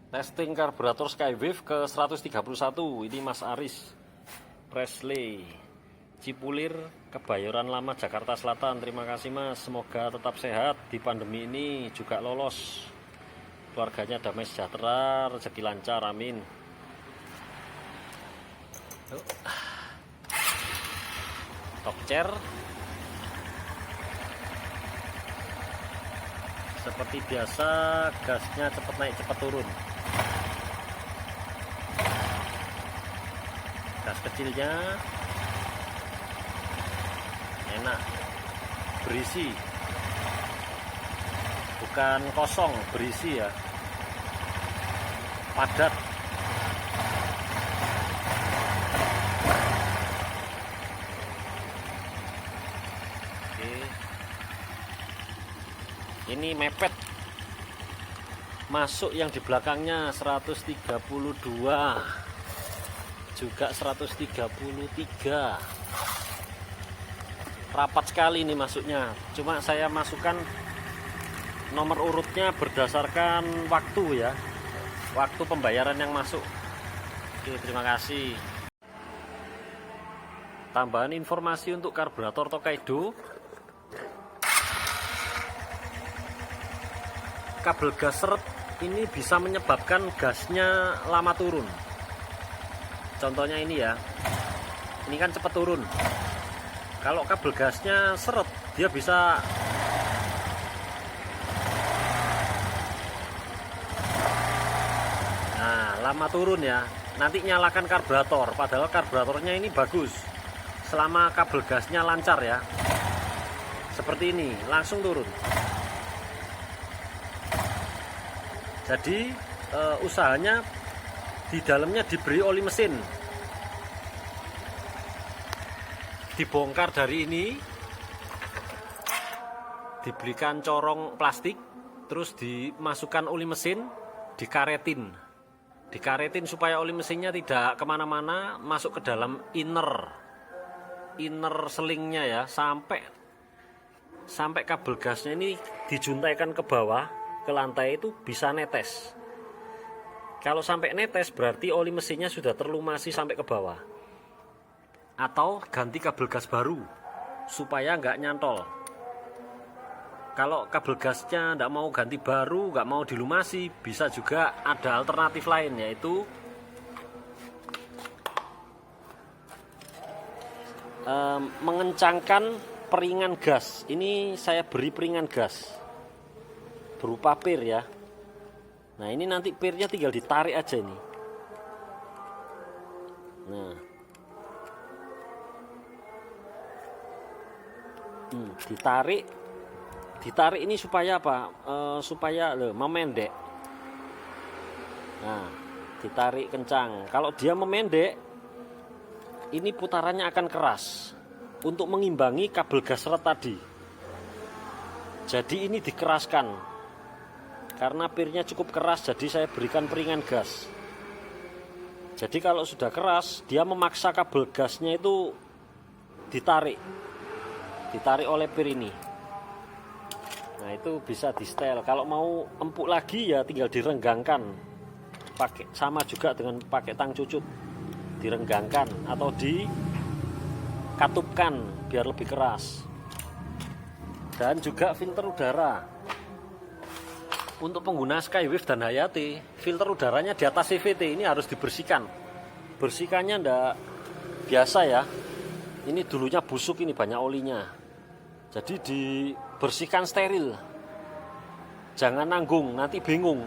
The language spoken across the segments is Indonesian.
Testing karburator Skywave ke 131. Ini Mas Aris Presley, Cipulir, Kebayoran Lama, Jakarta Selatan. Terima kasih Mas, semoga tetap sehat di pandemi ini, juga lolos, keluarganya damai sejahtera, rezeki lancar, amin. Top chair seperti biasa, gasnya cepat naik cepat turun. Gas kecilnya enak, berisi, bukan kosong, berisi ya, padat. Oke, ini mepet, masuk yang di belakangnya 132, juga 133. Rapat sekali ini masuknya, cuma saya masukkan nomor urutnya berdasarkan waktu ya, waktu pembayaran yang masuk. Oke, terima kasih. Tambahan informasi untuk karburator Tokaido, kabel gas seret ini bisa menyebabkan gasnya lama turun. Contohnya ini ya, ini kan cepat turun. Kalau kabel gasnya seret, dia bisa lama turun ya. Nanti nyalakan karburator, padahal karburatornya ini bagus. Selama kabel gasnya lancar ya, seperti ini, langsung turun. Jadi usahanya di dalamnya diberi oli mesin, dibongkar dari ini, dibelikan corong plastik, terus dimasukkan oli mesin, dikaretin supaya oli mesinnya tidak kemana-mana, masuk ke dalam inner selingnya ya, sampai kabel gasnya ini dijuntaikan ke bawah, ke lantai, itu bisa netes. Kalau sampai netes berarti oli mesinnya sudah terlumasi sampai ke bawah. Atau ganti kabel gas baru supaya nggak nyantol. Kalau kabel gasnya nggak mau ganti baru, nggak mau dilumasi, bisa juga ada alternatif lain, yaitu mengencangkan peringan gas. Ini saya beri peringan gas berupa pir ya. Nah, ini nanti pirnya tinggal ditarik aja ini. Nah, ditarik ini supaya apa? Supaya memendek. Nah, ditarik kencang. Kalau dia memendek, ini putarannya akan keras untuk mengimbangi kabel gas seret tadi. Jadi ini dikeraskan. Karena pirnya cukup keras, jadi saya berikan peringan gas. Jadi kalau sudah keras, dia memaksa kabel gasnya itu ditarik oleh pir ini. Nah, itu bisa di setel. Kalau mau empuk lagi ya tinggal direnggangkan. Sama juga dengan pakai tang cucut, direnggangkan atau dikatupkan biar lebih keras. Dan juga filter udara. Untuk pengguna Skywave dan Hayati, filter udaranya di atas CVT ini harus dibersihkan. Bersihkannya ndak biasa ya. Ini dulunya busuk, ini banyak olinya. Jadi dibersihkan steril. Jangan nanggung, nanti bingung.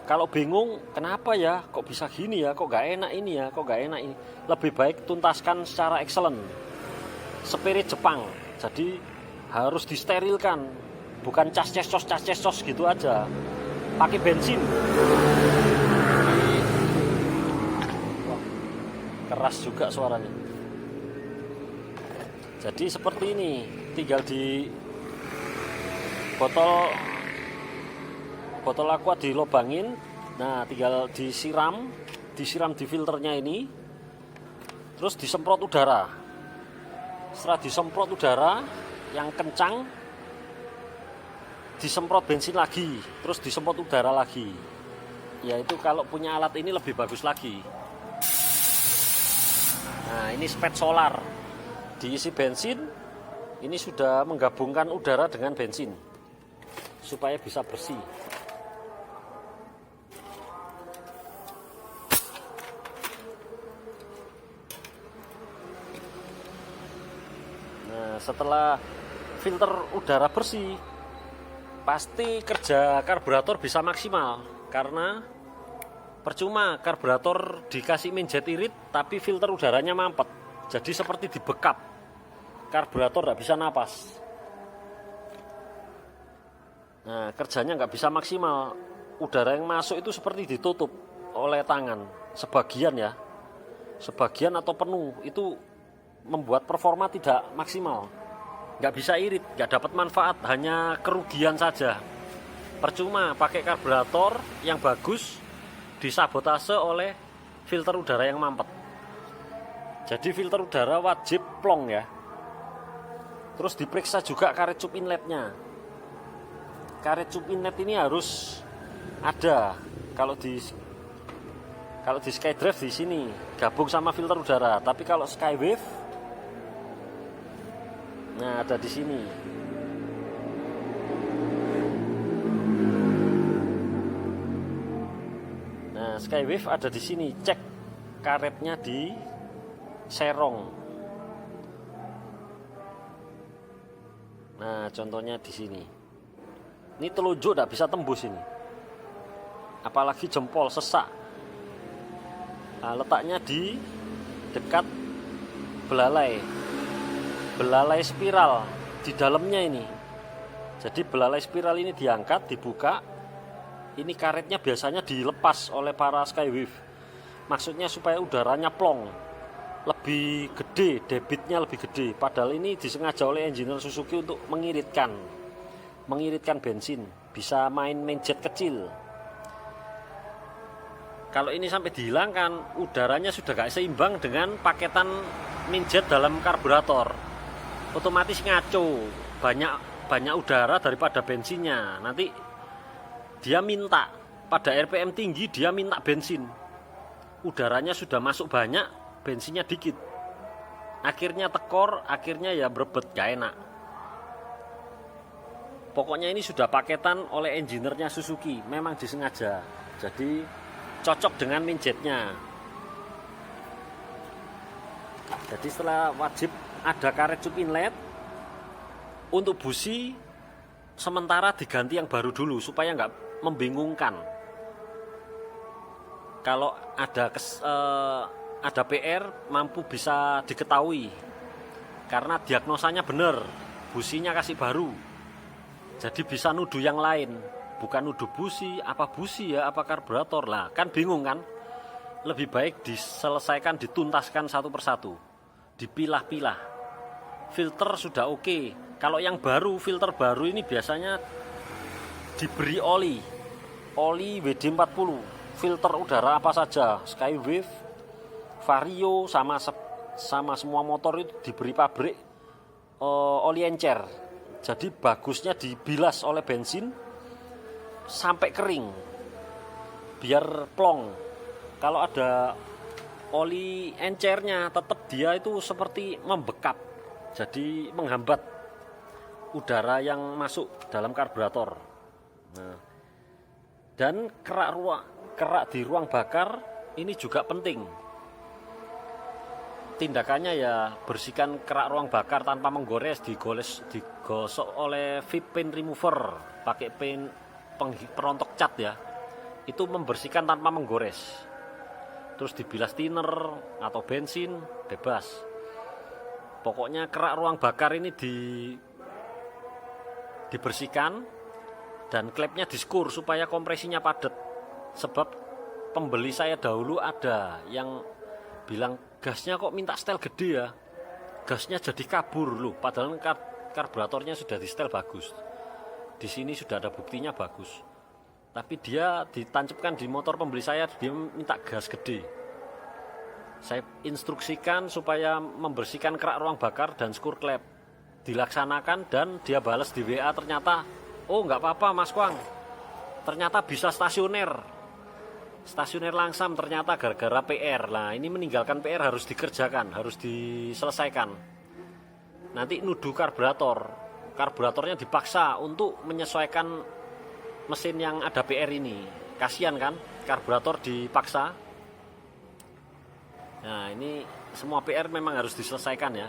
Kalau bingung, kenapa ya? Kok bisa gini ya? Kok gak enak ini ya? Kok gak enak ini? Lebih baik tuntaskan secara excellent. Spirit Jepang. Jadi harus disterilkan. Bukan cas cesos gitu aja. Pakai bensin. Wah, keras juga suaranya. Jadi seperti ini, tinggal di botol aqua dilobangin. Nah, tinggal disiram di filternya ini. Terus disemprot udara. Setelah disemprot udara yang kencang, disemprot bensin lagi, terus disemprot udara lagi. yaitu kalau punya alat ini lebih bagus lagi. Nah, ini spet solar, diisi bensin, ini sudah menggabungkan udara dengan bensin supaya bisa bersih. Nah, setelah filter udara bersih, pasti kerja karburator bisa maksimal, karena percuma karburator dikasih minjet irit tapi filter udaranya mampet, jadi seperti dibekap, karburator nggak bisa napas. Nah, kerjanya nggak bisa maksimal, udara yang masuk itu seperti ditutup oleh tangan, sebagian ya, sebagian atau penuh, itu membuat performa tidak maksimal, nggak bisa irit, nggak dapat manfaat, hanya kerugian saja. Percuma pakai karburator yang bagus disabotase oleh filter udara yang mampet. Jadi filter udara wajib plong ya. Terus diperiksa juga karet cup inletnya. Karet cup inlet ini harus ada. Kalau di Skydrive di sini gabung sama filter udara, tapi kalau Skywave, nah ada di sini. Nah, Skywave ada di sini. Cek karetnya di serong. Nah, contohnya di sini. Ini telunjuk tidak bisa tembus ini. Apalagi jempol sesak. Nah, letaknya di dekat belalai. Belalai spiral di dalamnya ini. Jadi belalai spiral ini diangkat, dibuka. Ini karetnya biasanya dilepas oleh para Skywave. Maksudnya supaya udaranya plong, lebih gede, debitnya lebih gede. Padahal ini disengaja oleh engineer Suzuki untuk mengiritkan bensin, bisa main jet kecil. Kalau ini sampai dihilangkan, udaranya sudah gak seimbang dengan paketan minjet dalam karburator. Otomatis ngaco, banyak udara daripada bensinnya. Nanti dia minta, pada RPM tinggi dia minta bensin. Udaranya sudah masuk banyak, bensinnya dikit. Akhirnya tekor, akhirnya ya berebet, gak enak. Pokoknya ini sudah paketan oleh engineer-nya Suzuki, memang disengaja. Jadi cocok dengan minjetnya. Jadi setelah wajib ada karet cup inlet. Untuk busi sementara diganti yang baru dulu supaya nggak membingungkan. Kalau ada PR mampu bisa diketahui karena diagnosanya benar, businya kasih baru. Jadi bisa nuduh yang lain, bukan nuduh busi, apa karburator lah, kan bingung kan? Lebih baik diselesaikan, dituntaskan satu persatu, dipilah-pilah. Filter sudah oke. Kalau yang baru, filter baru ini biasanya diberi oli WD-40, filter udara apa saja, Skywave, Vario, sama semua motor itu diberi pabrik oli encer. Jadi bagusnya dibilas oleh bensin sampai kering, biar plong. Kalau ada oli encernya, tetap dia itu seperti membekap, jadi menghambat udara yang masuk dalam karburator. Nah, dan kerak di ruang bakar ini juga penting. Tindakannya ya bersihkan kerak ruang bakar tanpa menggores, digosok oleh VIP paint remover, pakai paint perontok cat ya. Itu membersihkan tanpa menggores. Terus dibilas thinner atau bensin, bebas. Pokoknya kerak ruang bakar ini dibersihkan dan klepnya diskur supaya kompresinya padat. Sebab pembeli saya dahulu ada yang bilang, gasnya kok minta setel gede ya, gasnya jadi kabur loh, padahal karburatornya sudah di setel bagus. Di sini sudah ada buktinya bagus, tapi dia ditancapkan di motor pembeli saya, dia minta gas gede. Saya instruksikan supaya membersihkan kerak ruang bakar dan skur klep, dilaksanakan, dan dia balas di WA, ternyata oh nggak apa-apa Mas Kwang, ternyata bisa stasioner. Stasioner langsam ternyata gara-gara PR. Nah, ini meninggalkan PR harus dikerjakan, harus diselesaikan. Nanti nuduh karburator. Karburatornya dipaksa untuk menyesuaikan mesin yang ada PR ini. Kasihan kan, karburator dipaksa. Nah, ini semua PR memang harus diselesaikan ya.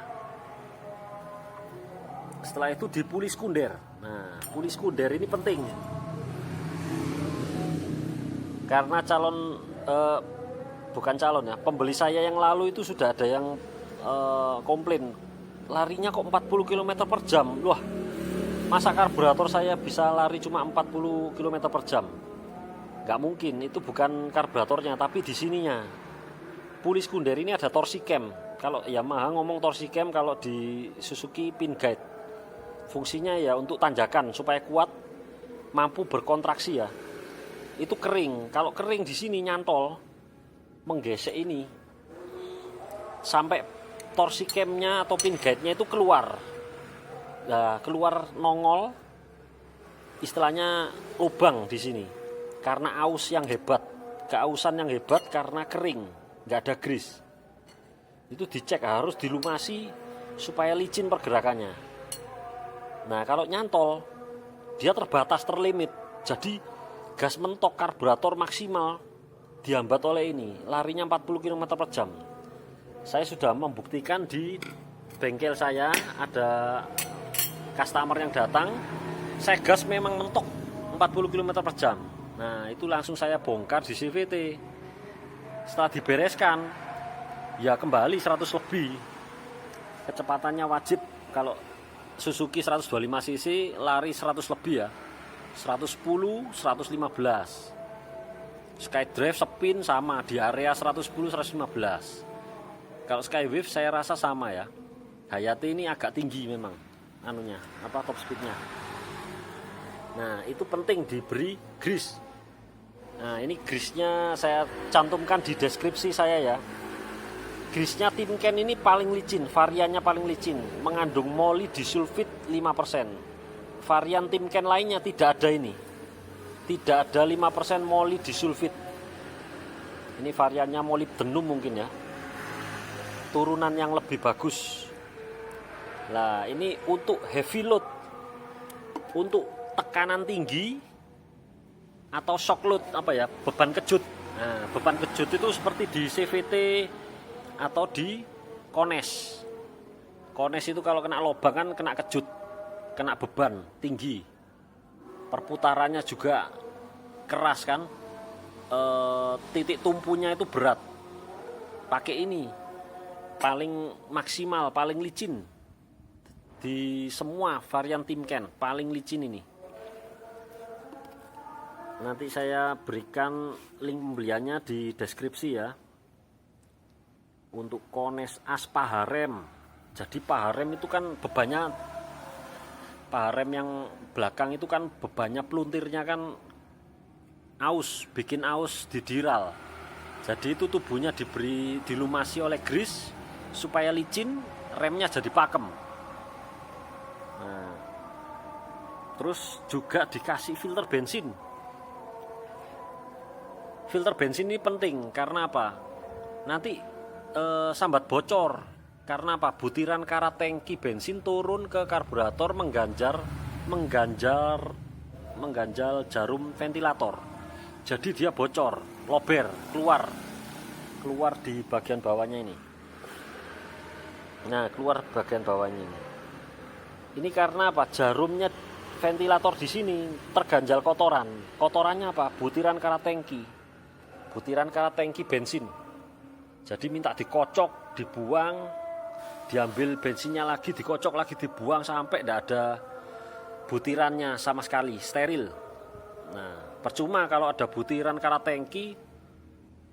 Setelah itu dipuli sekunder. Nah, puli sekunder ini penting. Karena pembeli saya yang lalu itu sudah ada yang komplain, larinya kok 40 km per jam. Wah, masa karburator saya bisa lari cuma 40 km per jam? Nggak mungkin, itu bukan karburatornya, tapi di sininya. Puli sekunder ini ada torsi cam. Kalau Yamaha ngomong torsi cam, kalau di Suzuki pin guide. Fungsinya ya untuk tanjakan supaya kuat, mampu berkontraksi ya. Itu kering. Kalau kering di sini nyantol, menggesek ini sampai torsi camnya atau pin guide-nya itu keluar. Nah, keluar nongol, istilahnya lubang di sini. Karena aus yang hebat, keausan yang hebat karena kering, nggak ada grease. Itu dicek, harus dilumasi supaya licin pergerakannya. Nah, kalau nyantol, dia terbatas, terlimit. Jadi gas mentok karburator maksimal dihambat oleh ini, larinya 40 km per jam. Saya sudah membuktikan di bengkel saya, ada customer yang datang, saya gas memang mentok 40 km per jam. Nah, itu langsung saya bongkar di CVT. Setelah dibereskan, ya kembali 100 lebih. Kecepatannya wajib, kalau Suzuki 125 cc lari 100 lebih ya. 110, 115. Skydrive spin sama di area 110, 115. Kalau Skywave saya rasa sama ya. Hayate ini agak tinggi memang top speednya. Nah, itu penting diberi grease. Nah, ini grease-nya saya cantumkan di deskripsi saya ya. Grease-nya Timken ini paling licin, variannya paling licin, mengandung moly disulfit 5%. Varian Timken lainnya tidak ada ini. Tidak ada 5% moly disulfit. Ini variannya molybdenum mungkin ya. Turunan yang lebih bagus. Nah, ini untuk heavy load. Untuk tekanan tinggi atau shock load, beban kejut. Nah, beban kejut itu seperti di CVT atau di Kones. Kones itu kalau kena lubang kan kena kejut, kena beban tinggi, perputarannya juga keras kan, titik tumpunya itu berat. Pakai ini paling maksimal, paling licin di semua varian Timken, paling licin ini. Nanti saya berikan link pembeliannya di deskripsi ya. Untuk Kones As Paharem. Jadi Paharem itu kan bebannya, Paharem yang belakang itu kan bebannya, peluntirnya kan aus, bikin aus di diral. Jadi itu tubuhnya dilumasi oleh grease supaya licin, remnya jadi pakem. Nah, terus juga dikasih filter bensin. Filter bensin ini penting karena apa? Nanti sambat bocor. Karena apa? Butiran karat tangki bensin turun ke karburator, mengganjal jarum ventilator. Jadi dia bocor, lober, keluar di bagian bawahnya ini. Nah, keluar bagian bawahnya ini. Ini karena apa? Jarumnya ventilator di sini terganjal kotoran. Kotorannya apa? Butiran karat tangki bensin. Jadi minta dikocok, dibuang, diambil bensinnya lagi, dikocok lagi, dibuang sampai tidak ada butirannya sama sekali, steril. Nah, percuma kalau ada butiran karat tangki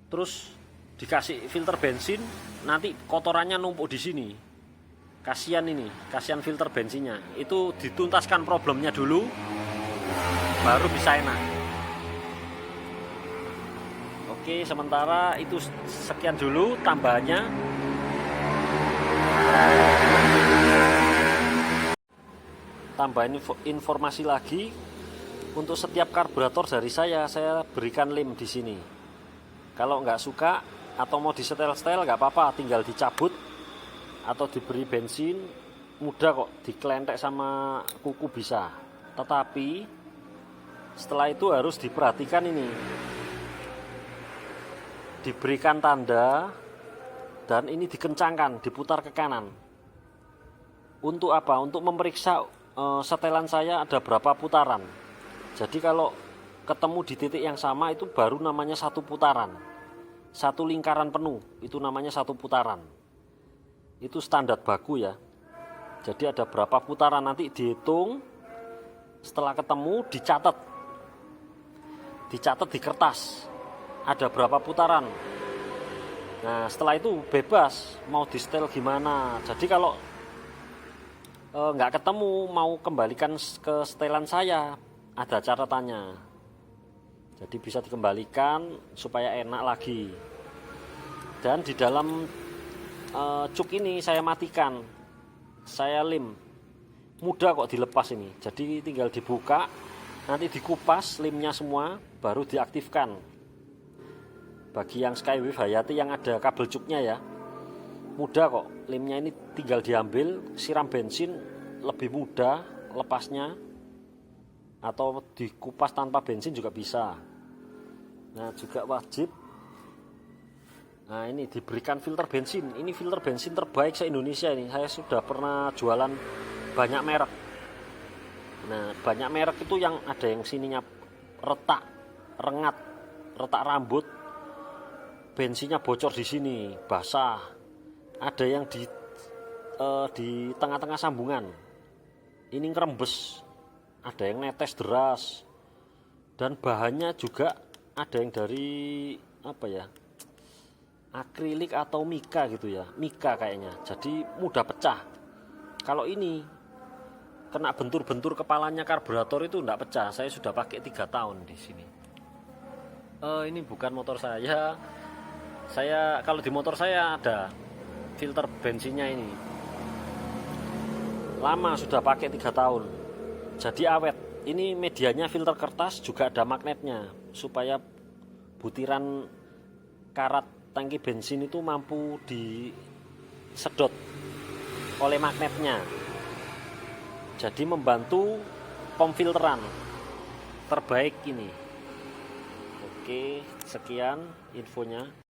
terus dikasih filter bensin, nanti kotorannya numpuk di sini. Kasihan filter bensinnya. Itu dituntaskan problemnya dulu, baru bisa enak. Oke, sementara itu sekian dulu tambahannya. Tambahin informasi lagi, untuk setiap karburator dari saya berikan lem di sini. Kalau nggak suka atau mau disetel-setel nggak apa-apa, tinggal dicabut atau diberi bensin, mudah kok, dikelentek sama kuku bisa. Tetapi setelah itu harus diperhatikan ini, diberikan tanda dan ini dikencangkan, diputar ke kanan. Untuk apa? Untuk memeriksa setelan saya ada berapa putaran. Jadi kalau ketemu di titik yang sama itu baru namanya satu putaran. Satu lingkaran penuh itu namanya satu putaran. Itu standar baku ya. Jadi ada berapa putaran nanti dihitung. Setelah ketemu dicatat. Dicatat di kertas. Ada berapa putaran. Nah setelah itu bebas mau di setel gimana. Jadi kalau nggak ketemu mau kembalikan ke setelan saya, ada catatannya. Jadi bisa dikembalikan supaya enak lagi. Dan di dalam cuk ini saya matikan, saya lem, mudah kok dilepas ini. Jadi tinggal dibuka, nanti dikupas lemnya semua, baru diaktifkan. Bagi yang Skywave Hayati yang ada kabel cuknya ya, mudah kok, lemnya ini tinggal diambil, siram bensin, lebih mudah lepasnya. Atau dikupas tanpa bensin juga bisa. Nah juga wajib, nah ini diberikan filter bensin. Ini filter bensin terbaik se-Indonesia ini. Saya sudah pernah jualan banyak merek. Nah banyak merek itu yang ada yang sininya retak, rengat, retak rambut, bensinnya bocor di sini, basah. Ada yang di tengah-tengah sambungan, ini ngerembes. Ada yang netes deras. Dan bahannya juga ada yang dari apa ya, akrilik atau mika gitu ya, mika kayaknya. Jadi mudah pecah. Kalau ini kena bentur-bentur kepalanya karburator itu enggak pecah. Saya sudah pakai 3 tahun di sini. Ini bukan motor saya. Saya kalau di motor saya ada filter bensinnya ini. Lama sudah pakai 3 tahun. Jadi awet. Ini medianya filter kertas, juga ada magnetnya supaya butiran karat tangki bensin itu mampu disedot oleh magnetnya. Jadi membantu pemfilteran terbaik ini. Oke, sekian infonya.